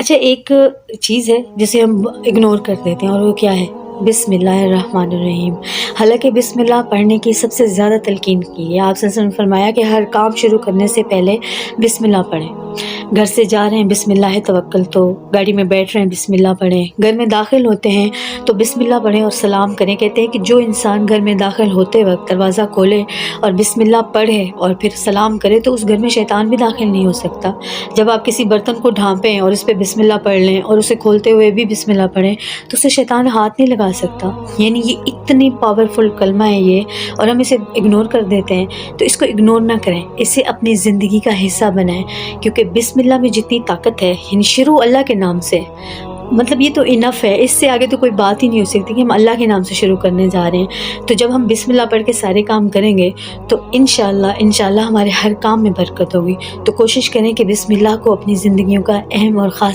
اچھا، ایک چیز ہے جسے ہم اگنور کر دیتے ہیں، اور وہ کیا ہے؟ بسم اللہ الرحمن الرحیم۔ حالانکہ بسم اللہ پڑھنے کی سب سے زیادہ تلقین کی ہے۔ آپ صلی اللہ علیہ وسلم نے فرمایا کہ ہر کام شروع کرنے سے پہلے بسم اللہ پڑھیں۔ گھر سے جا رہے ہیں بسم اللہ توکل، تو گاڑی میں بیٹھ رہے ہیں بسم اللہ پڑھیں، گھر میں داخل ہوتے ہیں تو بسم اللہ پڑھیں اور سلام کریں۔ کہتے ہیں کہ جو انسان گھر میں داخل ہوتے وقت دروازہ کھولے اور بسم اللہ پڑھے اور پھر سلام کرے تو اس گھر میں شیطان بھی داخل نہیں ہو سکتا۔ جب آپ کسی برتن کو ڈھانپیں اور اس پہ بسم اللہ پڑھ لیں اور اسے کھولتے ہوئے بھی بسم اللہ پڑھیں تو اسے شیطان ہاتھ نہیں لگا سکتا۔ یعنی یہ اتنی پاورفل کلمہ ہے یہ، اور ہم اسے اگنور کر دیتے ہیں۔ تو اس کو اگنور نہ کریں، اسے اپنی زندگی کا حصہ بنائیں، کیونکہ بسم اللہ میں جتنی طاقت ہے، یعنی شروع اللہ کے نام سے، مطلب یہ تو انف ہے، اس سے آگے تو کوئی بات ہی نہیں ہو سکتی کہ ہم اللہ کے نام سے شروع کرنے جا رہے ہیں۔ تو جب ہم بسم اللہ پڑھ کے سارے کام کریں گے تو انشاءاللہ ہمارے ہر کام میں برکت ہوگی۔ تو کوشش کریں کہ بسم اللہ کو اپنی زندگیوں کا اہم اور خاص